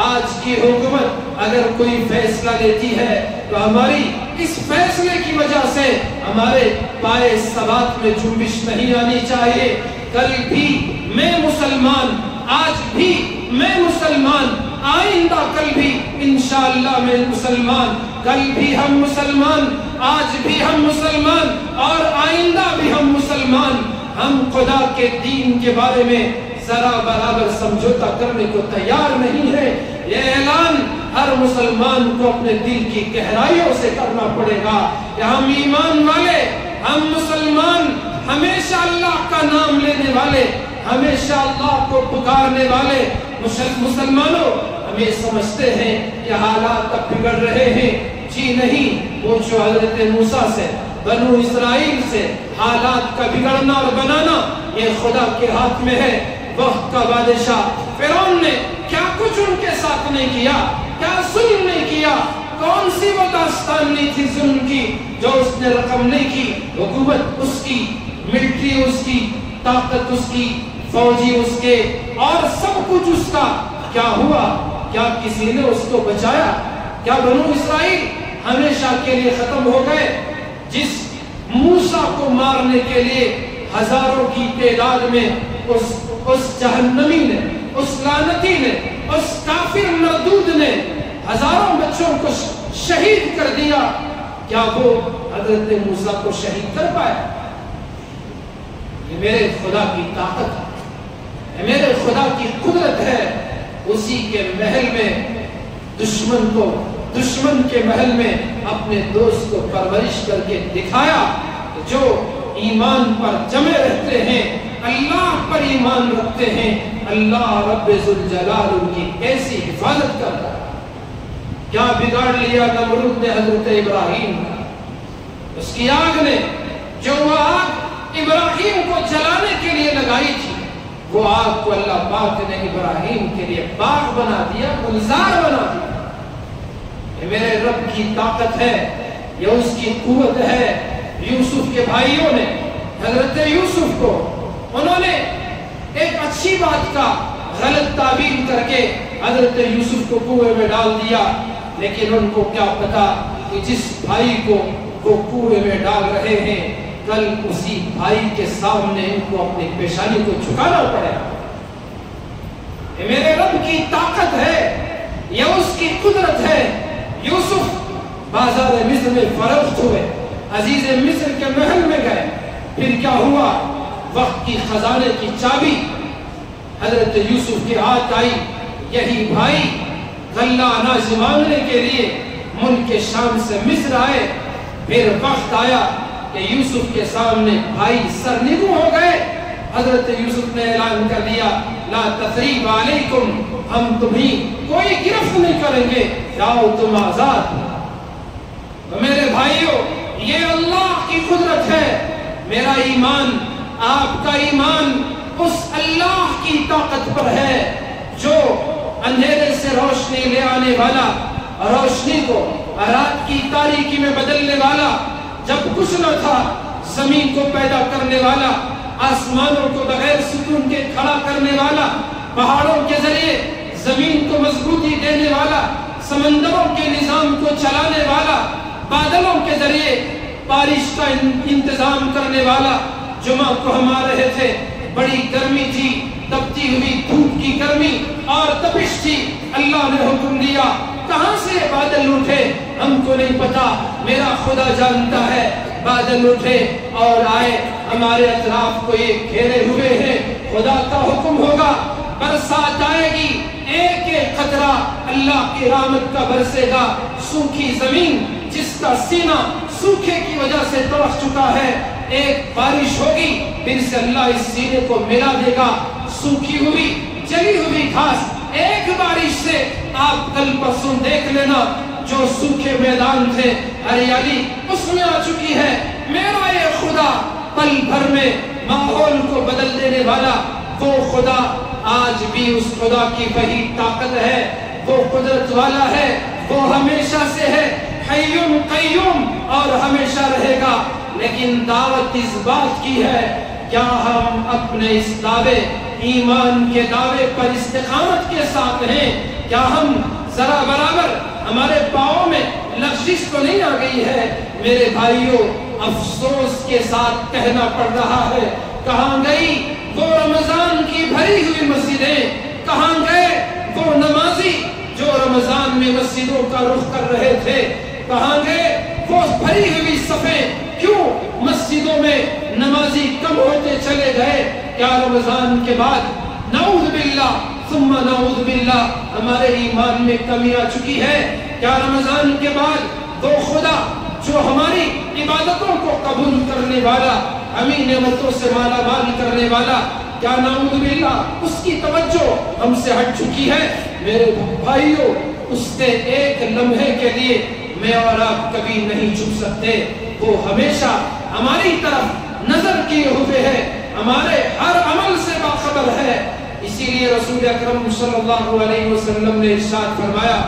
آج کی حکومت اگر کوئی فیصلہ لیتی ہے تو ہماری اس فیصلے کی وجہ سے ہمارے پائے ثبات میں جنبش نہیں آنی چاہیے۔ کل بھی میں مسلمان، آج بھی میں مسلمان، آئندہ کل بھی انشاءاللہ میں مسلمان، کل بھی ہم مسلمان، آج بھی ہم مسلمان اور آئندہ بھی ہم مسلمان۔ ہم خدا کے دین کے بارے میں ذرا برابر سمجھوتا کرنے کو تیار نہیں ہے۔ یہ اعلان ہر مسلمان کو اپنے دل کی گہرائیوں سے کرنا پڑے گا کہ ہم ایمان والے، ہم مسلمان، ہمیشہ اللہ کا نام لینے والے، ہمیشہ اللہ کو پکارنے والے مسلمانوں، ہم یہ سمجھتے ہیں کہ حالات اب بگڑ رہے ہیں۔ جی نہیں، وہ جو حضرت موسیٰ سے، بنو اسرائیل سے حالات کا بگڑنا اور بنانا یہ خدا کے ہاتھ میں ہے۔ وقت کا بادشاہ فرعون نے کیا کچھ ان کے ساتھ نہیں کیا، کیا ظلم نہیں کیا، کون سی وہ داستان نہیں تھی ظلم کی جو اس نے رقم نہیں کی۔ حکومت اس کی، ملٹری اس کی، طاقت اس کی، فوجی اس کے، اور سب کچھ اس کا۔ کیا ہوا؟ کیا کسی نے اس کو بچایا؟ کیا بنو اسرائیل ہمیشہ کے لیے ختم ہو گئے؟ جس موسیٰ کو مارنے کے لیے ہزاروں کی تعداد میں اس جہنمی نے، اس لعنتی نے، اس کافر مردود نے ہزاروں بچوں کو شہید کر دیا، کیا وہ حضرت موسیٰ کو شہید کر پائے؟ یہ میرے خدا کی طاقت ہے، یہ میرے خدا کی قدرت ہے۔ اسی کے محل میں دشمن کے محل میں اپنے دوست کو پرورش کر کے دکھایا کہ جو ایمان پر جمے رہتے ہیں، اللہ پر ایمان رکھتے ہیں، اللہ رب ذوالجلال ان کی کیسی حفاظت کرتا ہے۔ کیا بگاڑ لیا نمرود نے حضرت ابراہیم کا؟ اس کی آگ نے، جو وہ آگ ابراہیم کو جلانے کے لیے لگائی تھی، وہ آگ کو اللہ پاک نے ابراہیم کے لیے باغ بنا دیا، گلزار بنا دیا۔ یہ میرے رب کی طاقت ہے، یہ اس کی قوت ہے۔ یوسف کے بھائیوں نے حضرت یوسف کو، انہوں نے ایک اچھی بات کا غلط تعبیر کر کے حضرت یوسف کو کنویں میں ڈال دیا، لیکن ان کو کیا پتا کہ جس بھائی کو وہ کنویں میں ڈال رہے ہیں، کل اسی بھائی کے سامنے ان کو اپنی پیشانی کو جھکانا پڑے گا۔ یہ میرے رب کی طاقت ہے، یہ اس کی قدرت ہے۔ یوسف بازار مصر میں فروخت ہوئے، عزیز مصر کے محل میں گئے۔ پھر کیا ہوا؟ وقت کی خزانے کی چابی حضرت یوسف کے ہاتھ آئی۔ یہی بھائی غلہ اناج مانگنے کے لیے ملک شام سے مصر آئے۔ پھر وقت آیا کہ یوسف کے سامنے بھائی سرنگوں ہو گئے۔ حضرت یوسف نے اعلان کر دیا، لا تثریب علیکم، ہم تمہیں کوئی گرفت نہیں کریں گے، جاؤ تم آزاد۔ تو میرے بھائیوں، یہ اللہ کی قدرت ہے۔ میرا ایمان، آپ کا ایمان اس اللہ کی طاقت پر ہے جو اندھیرے سے روشنی لے آنے والا، روشنی کو رات کی تاریکی میں بدلنے والا، جب کچھ نہ تھا زمین کو پیدا کرنے والا، آسمانوں کو بغیر ستون کے کھڑا کرنے والا، پہاڑوں کے ذریعے زمین کو مضبوطی دینے والا، سمندروں کے نظام کو چلانے والا، بادلوں کے ذریعے بارش کا انتظام کرنے والا۔ جمعہ کو ہم آ رہے تھے، بڑی گرمی تھی، تپتی ہوئی دھوپ کی گرمی اور تپش تھی، اللہ نے حکم دیا، کہاں سے بادل اٹھے ہم کو نہیں پتا، میرا خدا جانتا ہے۔ بادل اٹھے اور آئے، ہمارے اطراف کو یہ گھیرے ہوئے ہیں۔ خدا کا حکم ہوگا، برسات آئے گی، ایک ایک قطرہ اللہ کی رحمت کا برسے گا۔ سوکھی زمین جس کا سینہ سوکھے کی وجہ سے تڑپ چکا ہے، ایک بارش ہوگی، پھر سے اللہ اس سینے کو ملا دے گا۔ سوکھی ہوئی جلی ہوئی گھاس ایک بارش سے آپ کل پرسوں دیکھ لینا، جو سوکھے میدان تھے ہریالی اس میں آ چکی ہے۔ میرا یہ خدا پل بھر میں ماحول کو بدل دینے والا وہ خدا، آج بھی اس خدا کی وہی طاقت ہے وہ قدرت والا ہے، وہ ہمیشہ سے ہے، حیٌ قیوم اور ہمیشہ رہے گا۔ لیکن دعوت اس بات کی ہے، کیا ہم اپنے اس دعوے ایمان کے دعوے پر استقامت کے ساتھ ہیں؟ کیا ہم ذرا برابر ہمارے پاؤں میں لغزش تو نہیں آ گئی ہے؟ میرے بھائیوں، افسوس کے ساتھ کہنا پڑ رہا ہے، کہاں گئی وہ رمضان کی بھری ہوئی مسجدیں؟ کہاں گئے وہ نمازی جو رمضان میں مسجدوں کا رخ کر رہے تھے؟ کہاں گئے وہ بھری ہوئی صفیں؟ کیوں مسجدوں میں نمازی کم ہوتے چلے گئے؟ کیا رمضان کے بعد نعوذ باللہ ثم نعوذ باللہ ہمارے ایمان میں کمی آ چکی ہے؟ کیا رمضان کے بعد وہ خدا جو ہماری عبادتوں کو قبول کرنے والا، ہمیں نعمتوں سے مالا مال کرنے والا، کیا نعوذ باللہ اس کی توجہ ہم سے ہٹ چکی ہے؟ میرے بھائیوں، اس سے ایک لمحے کے لیے میں اور آپ کبھی نہیں چھپ سکتے۔ وہ ہمیشہ ہماری طرف نظر کیے ہوئے ہے، ہمارے ہر عمل سے باخبر ہے۔ اسی لیے رسول اکرم صلی اللہ علیہ وسلم نے ارشاد فرمایا،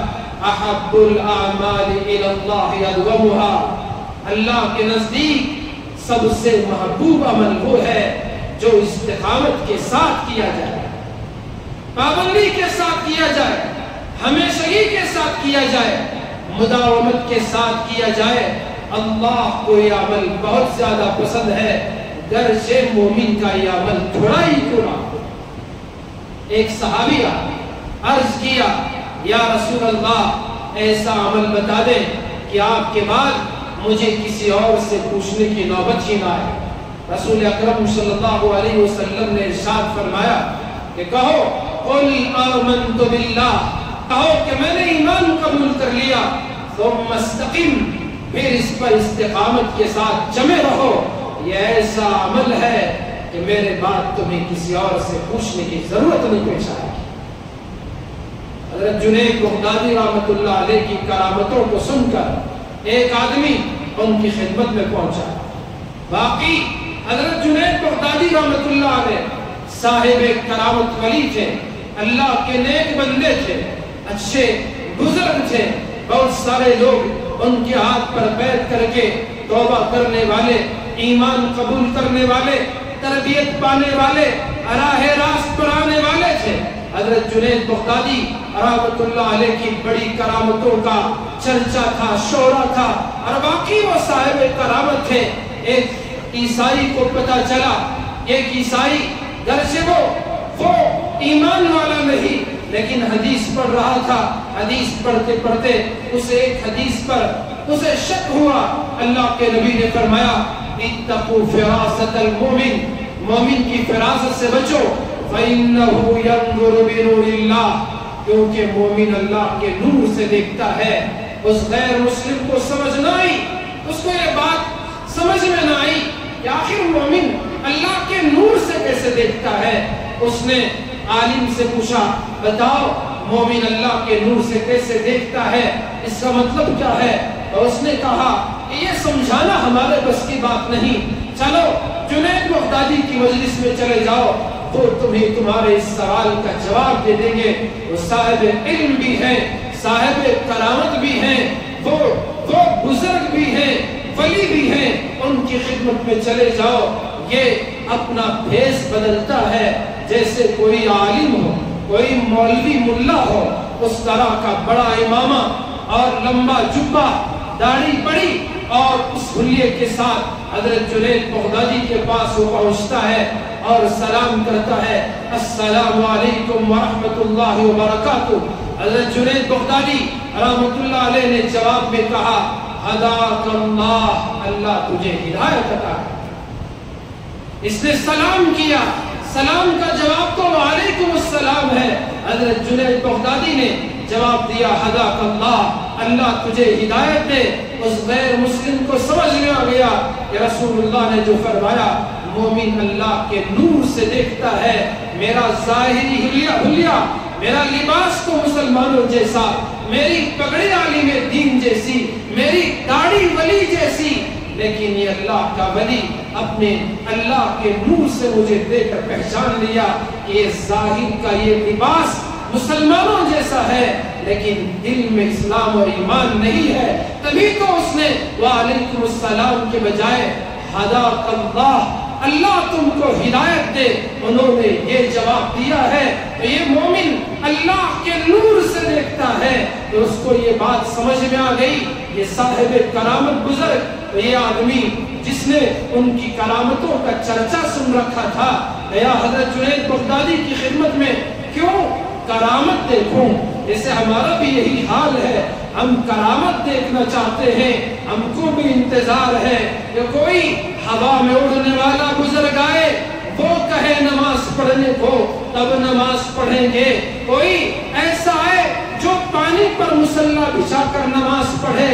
احب الاعمال الی اللہ ادومها، اللہ کے نزدیک سب سے محبوب عمل وہ ہے جو استقامت کے ساتھ کیا جائے، پابندی کے ساتھ کیا جائے، ہمیشگی کے ساتھ کیا جائے، مداومت کے ساتھ کیا جائے۔ اللہ کو یہ عمل بہت زیادہ پسند ہے، گرچہ مومن کا یہ عمل تھوڑا ہی تھوڑا۔ ایک صحابیہ عرض کیا، یا رسول اللہ ایسا عمل بتا دیں کہ آپ کے بعد مجھے کسی اور سے پوچھنے کی نوبت ہی نہ آئے۔ رسول اکرم صلی اللہ علیہ وسلم نے ارشاد فرمایا کہ کہو قل آمنت باللہ، کہو کہ میں نے ایمان قبول کر لیا، ثم استقم، پھر اس پر استقامت کے ساتھ جمے رہو۔ یہ ایسا عمل ہے کہ میرے بعد تمہیں کسی اور سے پوچھنے کی ضرورت نہیں پیش آئے گی۔ حضرت جنید بغدادی رحمۃ اللہ علیہ کی کرامتوں کو سن کر ایک آدمی ان کی خدمت میں پہنچا۔ باقی حضرت جنید بغدادی رحمۃ اللہ علیہ صاحب کرامت ولی تھے، اللہ کے نیک بندے تھے، اچھے بزرگ تھے۔ بہت سارے لوگ ان کے ہاتھ پر بیعت کر کے توبہ کرنے والے، ایمان قبول کرنے والے، تربیت پانے والے، راہ راست پر آنے والے تھے۔ حضرت جنید بغدادی رحمۃ اللہ علیہ کی بڑی کرامتوں کا چرچا تھا، شہرہ تھا، اور باقی وہ صاحب کرامت تھے۔ ایک عیسائی کو پتہ چلا، ایک عیسائی گرچہ وہ ایمان والا نہیں لیکن حدیث پڑھ رہا تھا، حدیث پڑھتے پڑھتے اسے ایک حدیث پر اسے شک ہوا۔ اللہ کے نبی نے فرمایا، اتقوا فراست المومن، مومن کی فراست سے بچو، فإنه ينظر بنور اللہ، کیونکہ مومن اللہ کے نور سے دیکھتا ہے۔ اس غیر مسلم کو سمجھ نہ آئی، اس کو یہ بات سمجھ میں نہ آئی کہ آخر مومن اللہ کے نور سے کیسے دیکھتا ہے۔ اس نے عالم سے پوچھا، بتاؤ مومن اللہ کے نور سے کیسے دیکھتا ہے، اس کا مطلب کیا ہے؟ اور اس نے کہا کہ یہ سمجھانا ہمارے بس کی بات نہیں، چلو جنید بغدادی کی مجلس میں چلے جاؤ، وہ تمہیں تمہارے اس سوال کا جواب دے دیں گے۔ وہ صاحب علم بھی ہیں، صاحب کرامت بھی ہیں، وہ بزرگ بھی ہیں، ولی بھی ہیں، ان کی خدمت میں چلے جاؤ۔ یہ اپنا بھیس بدلتا ہے، جیسے کوئی عالم ہو، کوئی مولوی ملا ہو، اس طرح کا بڑا امامہ اور لمبا جبہ، داڑھی بڑی، اور اس حلیے کے ساتھ حضرت جنید بغدادی کے پاس وہ پہنچتا ہے اور سلام کرتا ہے، السلام علیکم ورحمۃ اللہ وبرکاتہ۔ حضرت جنید بغدادی رحمۃ اللہ علیہ نے جواب میں کہا، ہداک اللہ، اللہ تجھے ہدایت عطا کرے۔ اس نے سلام کیا، سلام کا جواب تو وعلیکم السلام ہے۔ حضرت جنید بغدادی نے جواب دیا، ہداک اللہ، اللہ تجھے ہدایت دے۔ اس غیر مسلم کو سمجھ میں آ گیا کہ رسول اللہ نے جو فرمایا، مومن اللہ کے نور سے دیکھتا ہے۔ میرا ظاہری حلیہ، میرا لباس تو مسلمانوں جیسا، میری پگڑی عالم دین جیسی، میری داڑھی ولی جیسی، لیکن یہ اللہ کا ولی اپنے اللہ کے نور سے مجھے دیکھ کر پہچان لیا کہ یہ ظاہر کا یہ لباس مسلمانوں جیسا ہے، لیکن دل میں اسلام اور ایمان نہیں ہے، تبھی تو اس نے وعلیکم السلام کے بجائے ہداک اللہ، اللہ تم کو ہدایت دے، انہوں نے یہ جواب دیا ہے۔ تو یہ مومن اللہ کے نور سے دیکھتا ہے تو اس کو یہ بات سمجھ میں آ گئی، یہ صاحب کرامت بزرگ، یہ آدمی جس نے ان کی کرامتوں کا چرچا سن رکھا تھا، یا حضرت جنید بغدادی کی خدمت میں کیوں کرامت دیکھوں؟ جیسے ہمارا بھی یہی حال ہے، ہم کرامت دیکھنا چاہتے ہیں، ہم کو بھی انتظار ہے کہ کوئی ہوا میں اڑنے والا بزرگ آئے، وہ کہے نماز پڑھنے کو تب نماز پڑھیں گے، کوئی ایسا آئے جو پانی پر مصلی بچھا کر نماز پڑھے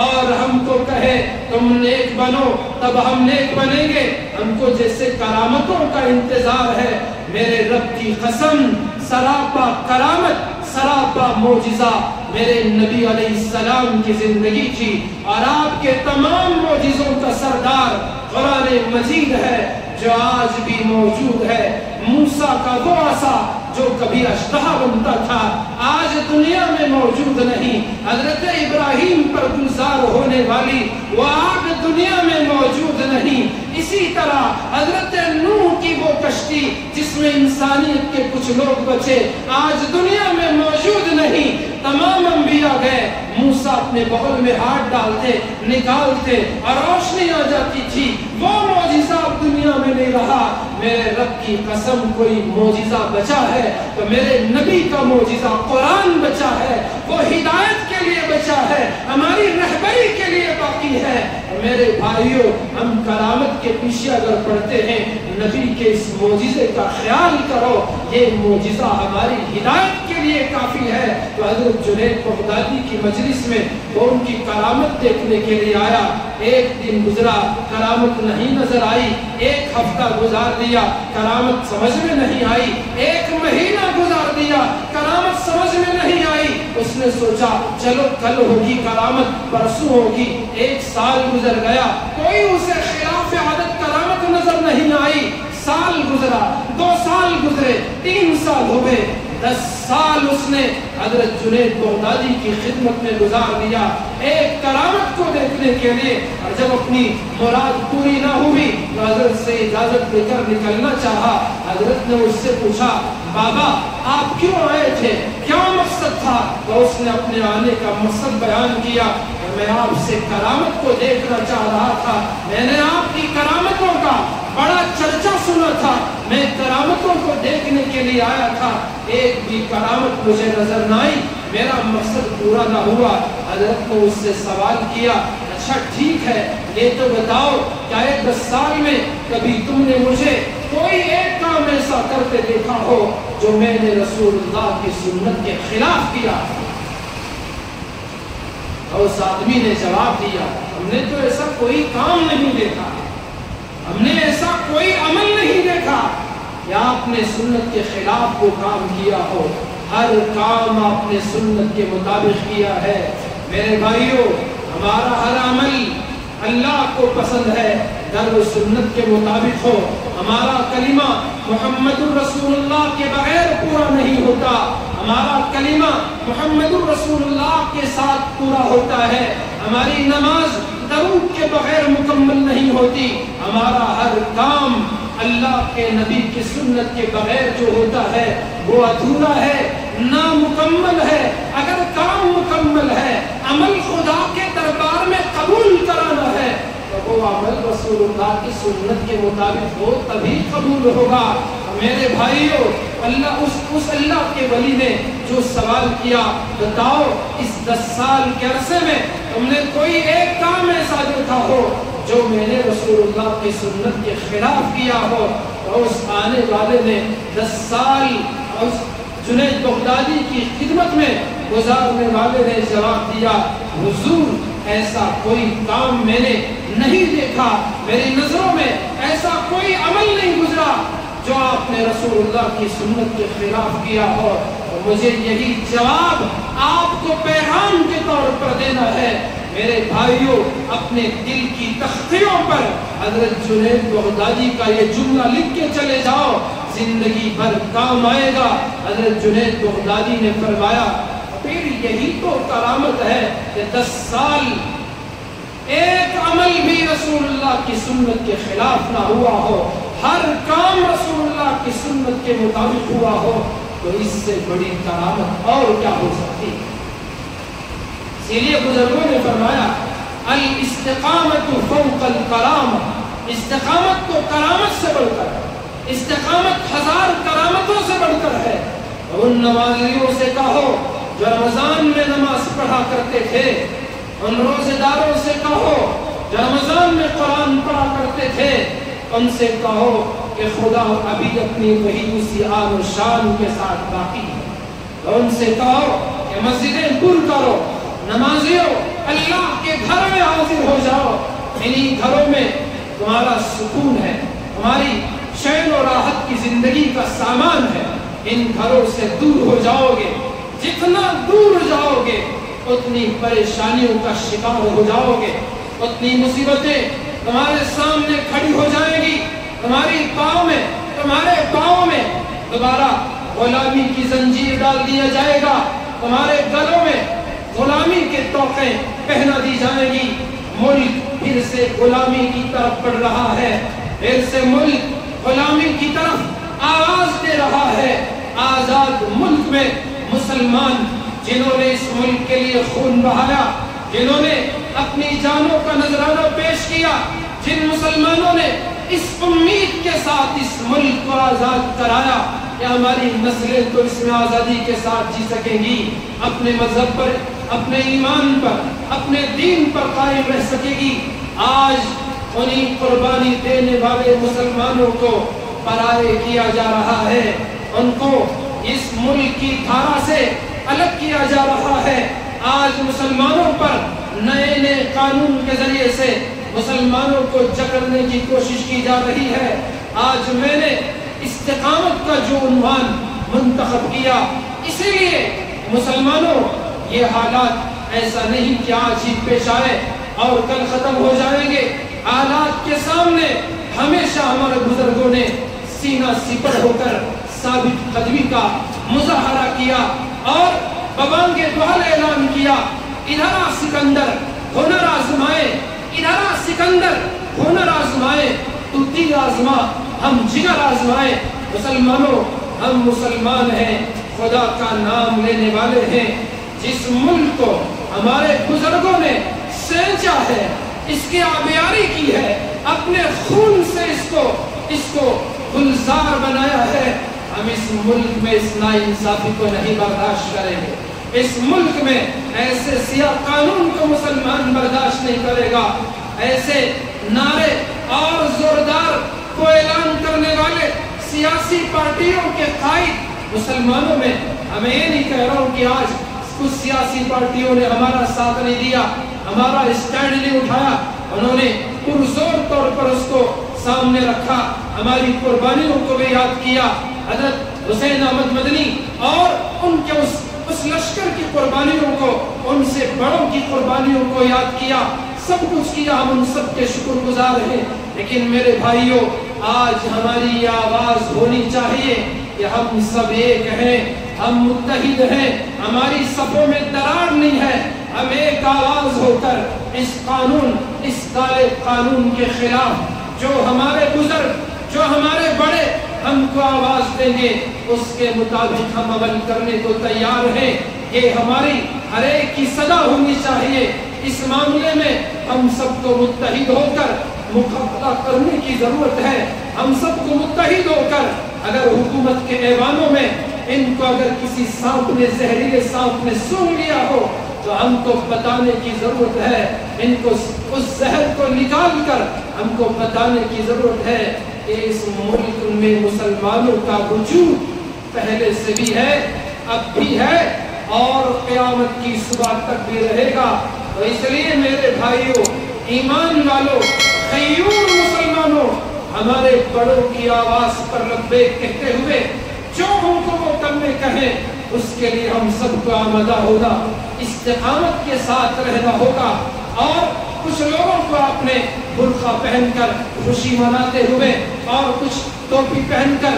اور ہم کو کہے تم نیک بنو تب ہم نیک بنیں گے، ہم کو جیسے کرامتوں کا انتظار ہے۔ میرے رب کی قسم، سراپا کرامت، سراپا معجزہ میرے نبی علیہ السلام کی زندگی تھی، اور آپ کے تمام معجزوں کا سردار قرآن مجید ہے جو آج بھی موجود ہے۔ موسیٰ کا وہ عصا جو کبھی اشتہا بنتا تھا، آج دنیا میں موجود نہیں۔ حضرت ابراہیم پر گلزار ہونے والی وہ آگ دنیا میں موجود نہیں۔ اسی طرح حضرت نوح کی وہ کشتی جس میں انسانیت کے کچھ لوگ بچے، آج دنیا میں موجود نہیں۔ تمام انبیاء گئے، موسیٰ اپنے بغل میں ہاتھ ڈالتے، نکالتے اور روشنی آ جاتی تھی، وہ معجزہ اب دنیا میں نہیں رہا۔ میرے رب کی قسم، کوئی معجزہ بچا ہے تو میرے نبی کا معجزہ قرآن بچا ہے، وہ ہدایت کے لیے بچا ہے، ہماری رہبری کے لیے باقی ہے۔ میرے بھائیوں، ہم کرامت کے پیچھے اگر پڑھتے ہیں، نبی کے اس معجزے کا خیال کرو، یہ معجزہ ہماری ہدایت کے لیے کافی ہے۔ تو حضرت جنید بغدادی کی مجلس میں وہ ان کی کرامت دیکھنے کے لیے آیا۔ ایک دن گزرا، کرامت نہیں نظر آئی، ایک ہفتہ گزار دیا، کرامت سمجھ میں نہیں آئی، ایک مہینہ گزار دیا، کرامت سمجھ میں نہیں آئی۔ اس نے سوچا چلو کل ہوگی کرامت، پرسوں ہوگی۔ ایک سال گزر گیا، کوئی اسے خلاف عادت کرامت نظر نہیں آئی۔ سال گزرا، 2 سال گزرے، 3 سال ہوئے، 10 سال اس نے حضرت جنید بغدادی کی خدمت میں گزار دیا ایک کرامت کو دیکھنے کے لیے۔ اور جب اپنی مراد پوری نہ ہوئی تو حضرت سے اجازت لے کر نکلنا چاہا۔ حضرت نے اس سے پوچھا بابا آپ کیوں آئے تھے، کیا مقصد تھا؟ تو اس نے اپنے آنے کا مقصد بیان کیا، میں آپ سے کرامت کو دیکھنا چاہ رہا تھا، میں نے آپ کی کرامتوں کا بڑا چرچا سنا تھا، میں کرامتوں کو دیکھنے کے لیے آیا تھا، ایک بھی کرامت مجھے نظر نہ آئی، میرا مقصد پورا نہ ہوا۔ حضرت نے اس سے سوال کیا اچھا ٹھیک ہے، یہ تو بتاؤ کیا 10 سال میں کبھی تم نے مجھے کوئی ایک کام ایسا کرتے دیکھا ہو جو میں نے رسول اللہ کی سنت کے خلاف کیا؟ اور اس آدمی نے جواب دیا ہم نے تو ایسا کوئی کام نہیں دیکھا، ہم نے ایسا کوئی عمل نہیں دیکھا کہ آپ نے سنت کے خلاف وہ کام کیا ہو، ہر کام آپ نے سنت کے مطابق کیا ہے۔ میرے بھائیوں، ہمارا ہر عمل اللہ کو پسند ہے در و سنت کے مطابق ہو۔ ہمارا کلمہ محمد الرسول اللہ کے بغیر پورا نہیں ہوتا، ہمارا کلمہ محمد الرسول اللہ کے ساتھ پورا ہوتا ہے، ہماری نماز درود کے بغیر مکمل نہیں ہوتی، ہمارا ہر کام اللہ کے نبی کی سنت کے بغیر جو ہوتا ہے وہ ادھورا ہے، نامکمل ہے۔ اگر کام مکمل ہے، عمل خدا کے دربار میں قبول کرانا ہے تو وہ عمل رسول اللہ کی سنت کے مطابق ہو تبھی قبول ہوگا۔ میرے بھائیوں، اللہ اس اللہ کے ولی نے جو سوال کیا بتاؤ اس 10 سال کے عرصے میں تم نے کوئی ایک کام ایسا دیکھا ہو جو میں نے رسول اللہ کی سنت کے خلاف کیا ہو؟ تو اس آنے والے نے 10 سال اس جنید بغدادی کی خدمت میں گزارنے والے نے جواب دیا حضور ایسا کوئی کام میں نے نہیں دیکھا، میری نظروں میں ایسا کوئی عمل نہیں گزرا جو آپ نے رسول اللہ کی سنت کے خلاف کیا ہو۔ مجھے یہی جواب آپ کو پیغام کے طور پر دینا ہے۔ میرے بھائیوں، اپنے دل کی تختیوں پر حضرت جنید بغدادی کا یہ جملہ لکھ کے چلے جاؤ، زندگی بھر کام آئے گا۔ حضرت جنید بغدادی نے فرمایا پھر یہی تو کرامت ہے کہ 10 سال ایک عمل بھی رسول اللہ کی سنت کے خلاف نہ ہوا ہو، ہر کام رسول اللہ کی سنت کے مطابق ہوا ہو، تو اس سے بڑی کرامت اور کیا ہو سکتی ہے؟ اسی لیے بزرگوں نے فرمایا الاستقامت فوق الکرامہ، استقامت تو کرامت سے بڑھ کر ہے، استقامت 1000 کرامتوں سے بڑھ کر ہے۔ ان نمازیوں سے کہو جو رمضان میں نماز پڑھا کرتے تھے، ان روزے داروں سے کہو جو رمضان میں قرآن پڑھا کرتے تھے، ان سے کہو کہ خدا ابھی اپنی وہی اسی آن و شان کے ساتھ باقی ہے۔ ان سے کہو کہ مسجدیں پر کرو، نمازیوں اللہ کے گھر میں حاضر ہو جاؤ، انہی گھروں میں تمہارا سکون ہے، تمہاری چین و راحت کی زندگی کا سامان ہے۔ ان گھروں سے دور ہو جاؤ گے، جتنا دور جاؤ گے اتنی پریشانیوں کا شکار ہو جاؤ گے، اتنی مصیبتیں تمہارے سامنے کھڑی ہو جائیں گی، تمہارے پاؤں میں دوبارہ غلامی کی زنجیر ڈال دیا جائے گا، تمہارے گلوں میں غلامی کے توقیں پہنا دی جائیں گی۔ ملک پھر سے غلامی کی طرف بڑھ رہا ہے، پھر سے ملک غلامی کی طرف آواز دے رہا ہے۔ آزاد ملک میں مسلمان جنہوں نے اس ملک کے لیے خون بہایا، جنہوں نے اپنی جانوں کا نذرانہ پیش کیا، جن مسلمانوں نے اس امید کے ساتھ اس ملک کو آزاد کرایا کہ ہماری نسلیں تو اس میں آزادی کے ساتھ جی سکیں گی، اپنے مذہب پر، اپنے ایمان پر، اپنے دین پر قائم رہ سکے گی، آج انہیں قربانی دینے والے مسلمانوں کو پرائے کیا جا رہا ہے، ان کو اس ملک کی دھارا سے الگ کیا جا رہا ہے۔ آج مسلمانوں پر نئے نئے قانون کے ذریعے سے مسلمانوں کو جکڑنے کی کوشش کی جا رہی ہے۔ آج میں نے استقامت کا جو عنوان منتخب کیا، اسی لیے مسلمانوں یہ حالات ایسا نہیں کہ آج ہی پیش آئے اور کل ختم ہو جائیں گے۔ حالات کے سامنے ہمیشہ ہمارے بزرگوں نے سینہ سپر ہو کر ثابت قدمی کا مظاہرہ کیا اور ببانگ دعال اعلان کیا، ادھر آ سکندر ہنر آزمائے، ادھر آ سکندر ہنر آزمائے، تو تیر آزما ہم جگر آزمائے۔ مسلمانوں، ہم مسلمان ہیں، خدا کا نام لینے والے ہیں، جس ملک کو ہمارے بزرگوں نے سینچا ہے، اس کی آبیاری کی ہے، اپنے خون سے اس کو گلزار بنایا ہے، ہم اس ملک میں اس ناانصافی کو نہیں برداشت کریں گے۔ اس ملک میں ایسے سیاہ قانون کو مسلمان برداشت نہیں کرے گا، ایسے نعرے اور زوردار کو اعلان کرنے والے سیاسی پارٹیوں کے قائد مسلمانوں میں، ہمیں یہ نہیں کہہ رہا ہوں کہ آج کچھ سیاسی پارٹیوں نے ہمارا ساتھ نہیں دیا، ہمارا اسٹینڈ نہیں اٹھایا، انہوں نے پرزور طور پر اس کو سامنے رکھا، ہماری قربانیوں کو بھی یاد کیا، حضرت حسین احمد مدنی اور ان کے اس لشکر کی قربانیوں کو، ان سے بڑوں کی قربانیوں کو یاد کیا، سب کچھ کیا، ہم ان سب کے شکر گزار ہیں۔ لیکن میرے بھائیوں، آج ہماری یہ آواز ہونی چاہیے کہ ہم سب ایک ہیں، ہم متحد ہیں، ہماری صفوں میں درار نہیں ہے، ہم ایک آواز ہو کر اس قانون، اس کالے قانون کے خلاف جو ہمارے بزرگ، جو ہمارے بڑے ہم کو آواز دیں گے، اس کے مطابق ہم عمل کرنے کو تیار ہیں۔ یہ ہماری ہر ایک کی صدا ہونی چاہیے۔ اس معاملے میں ہم سب کو متحد ہو کر مقابلہ کرنے کی ضرورت ہے۔ ہم سب کو متحد ہو کر اگر حکومت کے ایوانوں میں ان کو اگر کسی سانپ نے، زہریلے سانپ نے سونگھ لیا ہو تو ہم کو بتانے کی ضرورت ہے، ان کو اس زہر کو نکال کر ہم کو بتانے کی ضرورت ہے کہ اس ملک میں مسلمانوں کا وجود پہلے سے بھی ہے، اب بھی ہے اور قیامت کی صبح تک بھی رہے گا۔ تو اس لیے میرے بھائیوں، ایمان والوں، غیور مسلمانوں، ہمارے بڑوں کی آواز پر لبیک کہتے ہوئے جو ہم کو وہ کرنے کہیں، اس کے لیے ہم سب کو آمادہ ہوگا، استقامت کے ساتھ رہنا ہوگا۔ اور کچھ لوگوں کو اپنے برقع پہن کر خوشی مناتے ہوئے اور کچھ ٹوپی پہن کر